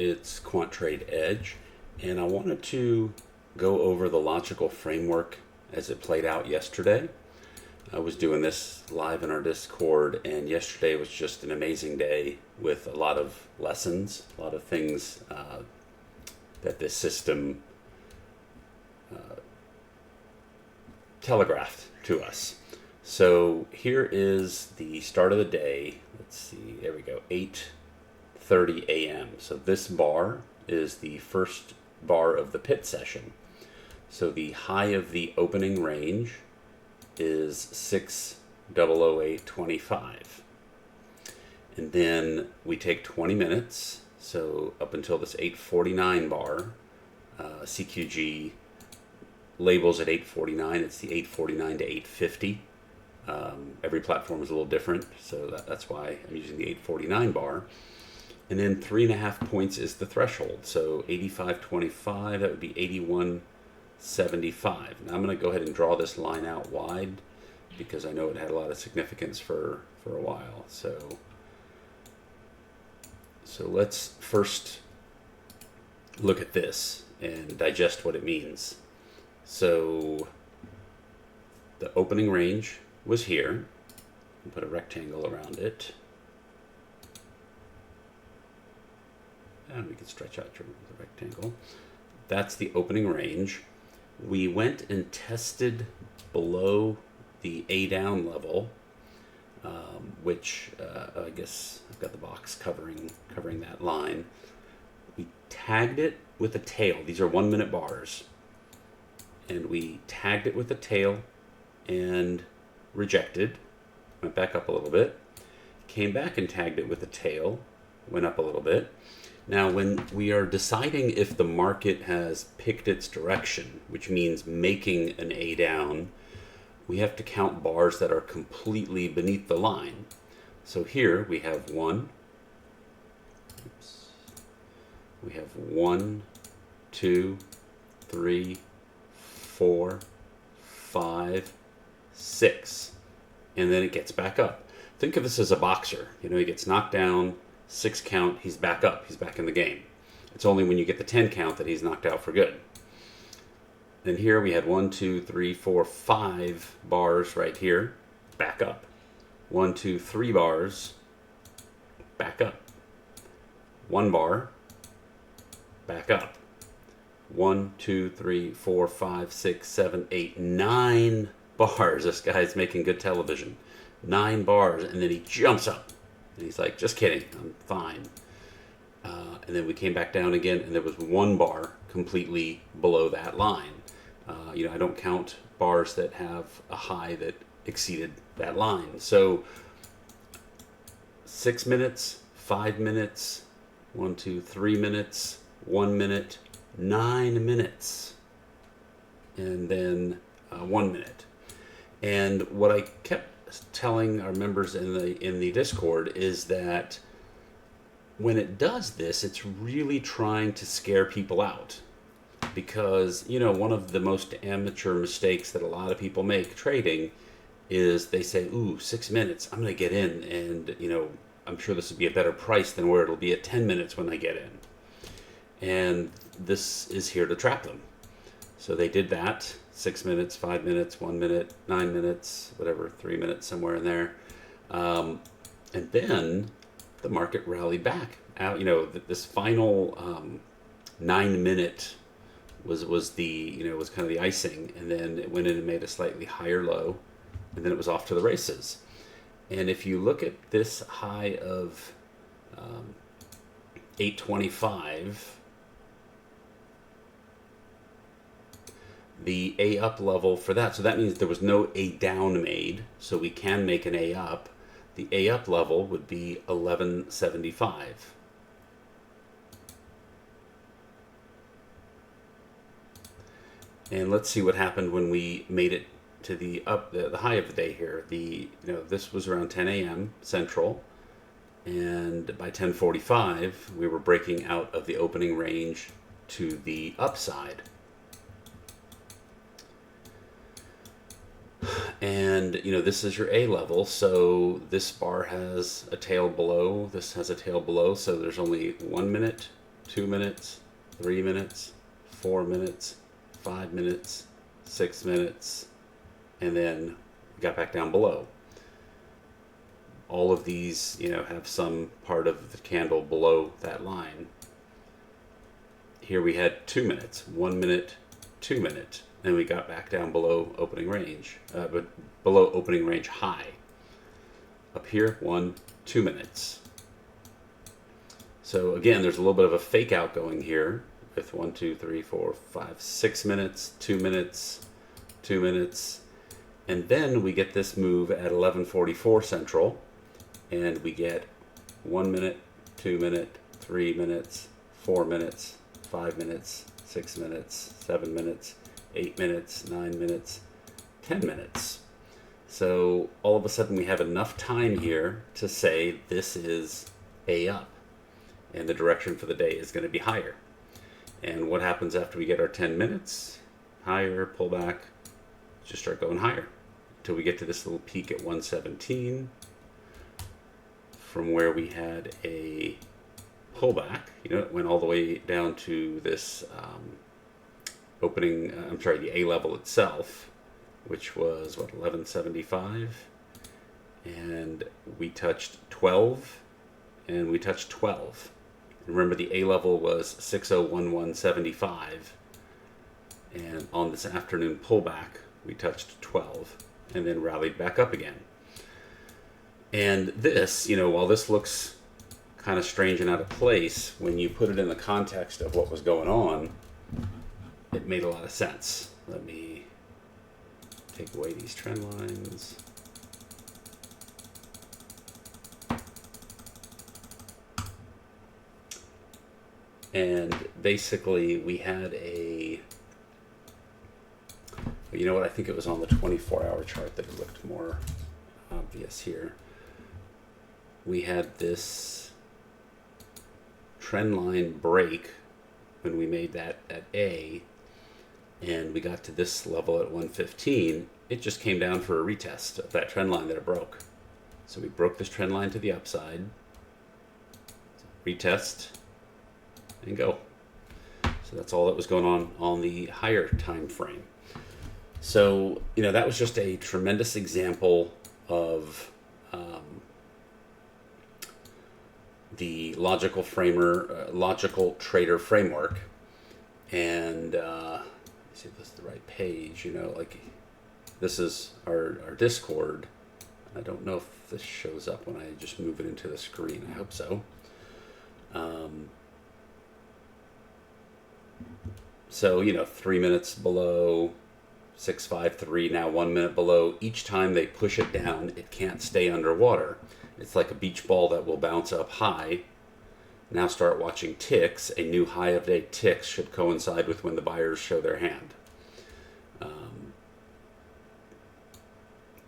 It's Quant Trade Edge, and I wanted to go over the logical framework as it played out yesterday. I was doing this live in our Discord, and yesterday was just an amazing day with a lot of lessons, a lot of things that this system telegraphed to us. So here is the start of the day. Let's see, there we go, 8:30 a.m. So this bar is the first bar of the pit session. So the high of the opening range is 6,008.25. And then we take 20 minutes, so up until this 8:49 bar. CQG labels at 8:49. It's the 8:49 to 8:50. Every platform is a little different, so that's why I'm using the 8:49 bar. And then 3.5 points is the threshold. So 85.25, that would be 81.75. Now I'm going to go ahead and draw this line out wide because I know it had a lot of significance for a while. So let's first look at this and digest what it means. So the opening range was here. We'll put a rectangle around it. And we can stretch out the rectangle. That's the opening range. We went and tested below the A down level, which I guess I've got the box covering that line. We tagged it with a tail. These are 1 minute bars. And we tagged it with a tail and rejected, went back up a little bit, came back and tagged it with a tail, went up a little bit. Now, when we are deciding if the market has picked its direction, which means making an A down, we have to count bars that are completely beneath the line. So here we have we have 1, 2, 3, 4, 5, 6, and then it gets back up. Think of this as a boxer. He gets knocked down, 6 count, he's back up, he's back in the game. It's only when you get the 10 count that he's knocked out for good. And here we had 1, 2, 3, 4, 5 bars right here, back up. 1, 2, 3 bars, back up. 1 bar, back up. 1, 2, 3, 4, 5, 6, 7, 8, 9 bars. This guy's making good television. 9 bars, and then he jumps up. And he's like, just kidding, I'm fine. And then we came back down again, and there was 1 bar completely below that line. I don't count bars that have a high that exceeded that line. So 6 minutes, 5 minutes, 1, 2, 3 minutes, 1 minute, 9 minutes, and then 1 minute. And what I kept telling our members in the Discord is that when it does this, it's really trying to scare people out. Because, one of the most amateur mistakes that a lot of people make trading is they say, ooh, 6 minutes, I'm going to get in, and, I'm sure this would be a better price than where it'll be at 10 minutes when I get in. And this is here to trap them. So they did that, 6 minutes, 5 minutes, 1 minute, 9 minutes, whatever, 3 minutes, somewhere in there. And then the market rallied back. This final 9 minute was the was kind of the icing, and then it went in and made a slightly higher low, and then it was off to the races. And if you look at this high of 825, the A up level for that, so that means there was no A down made, so we can make an A up. The A up level would be 1175. And let's see what happened when we made it to the high of the day here. This was around 10 a.m. Central, and by 10:45 we were breaking out of the opening range to the upside. And this is your A level, so this bar has a tail below, this has a tail below, so there's only 1 minute, 2 minutes, 3 minutes, 4 minutes, 5 minutes, 6 minutes, and then we got back down below. All of these, have some part of the candle below that line. Here we had 2 minutes, 1 minute, 2 minutes, and we got back down below opening range, but below opening range high. Up here, 1, 2 minutes. So again, there's a little bit of a fake out going here with 1, 2, 3, 4, 5, 6 minutes, 2 minutes, 2 minutes, and then we get this move at 11:44 Central, and we get 1 minute, 2 minute, 3 minutes, 4 minutes, 5 minutes, 6 minutes, 7 minutes, 8 minutes, 9 minutes, 10 minutes. So all of a sudden we have enough time here to say this is A up, and the direction for the day is going to be higher. And what happens after we get our 10 minutes? Higher, pull back, just start going higher until we get to this little peak at 117, from where we had a pullback. It went all the way down to this the A level itself, which was 1175, and we touched 12, and we touched 12. Remember, the A level was 601175, and on this afternoon pullback we touched 12 and then rallied back up again. And this, while this looks kind of strange and out of place, when you put it in the context of what was going on, it made a lot of sense. Let me take away these trend lines. And basically we had I think it was on the 24-hour chart that it looked more obvious here. We had this trend line break when we made that at A, and we got to this level at 115. It just came down for a retest of that trend line that it broke. So we broke this trend line to the upside, retest, and go. So that's all that was going on the higher time frame. So, that was just a tremendous example of the logical trader framework. And let's see if this is the right page. This is our Discord. I don't know if this shows up when I just move it into the screen. I hope so. So 3 minutes below, 653, now 1 minute below. Each time they push it down, it can't stay underwater. It's like a beach ball that will bounce up high. Now start watching ticks. A new high of day ticks should coincide with when the buyers show their hand.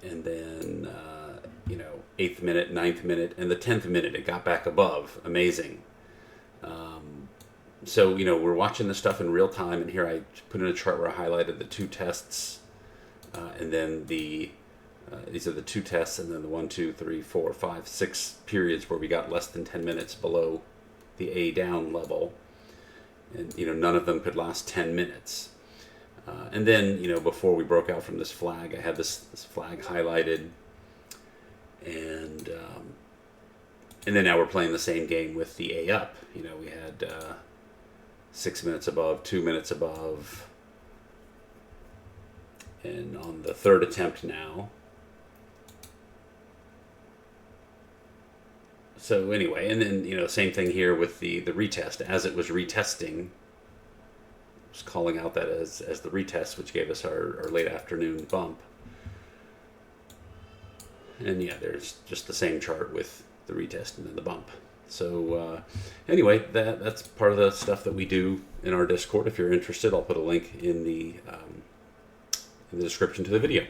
And then, 8th minute, 9th minute, and the 10th minute, it got back above. Amazing. So, we're watching this stuff in real time, and here I put in a chart where I highlighted the two tests, and then these are the two tests, and then the 1, 2, 3, 4, 5, 6 periods where we got less than 10 minutes below the A down level, and, none of them could last 10 minutes. And then, before we broke out from this flag, I had this flag highlighted, and then now we're playing the same game with the A up. We had 6 minutes above, 2 minutes above, and on the third attempt now. So anyway, and then same thing here with the retest. As it was retesting, just calling out that as the retest, which gave us our late afternoon bump. And yeah, there's just the same chart with the retest and then the bump. So anyway, that's part of the stuff that we do in our Discord. If you're interested, I'll put a link in the description to the video.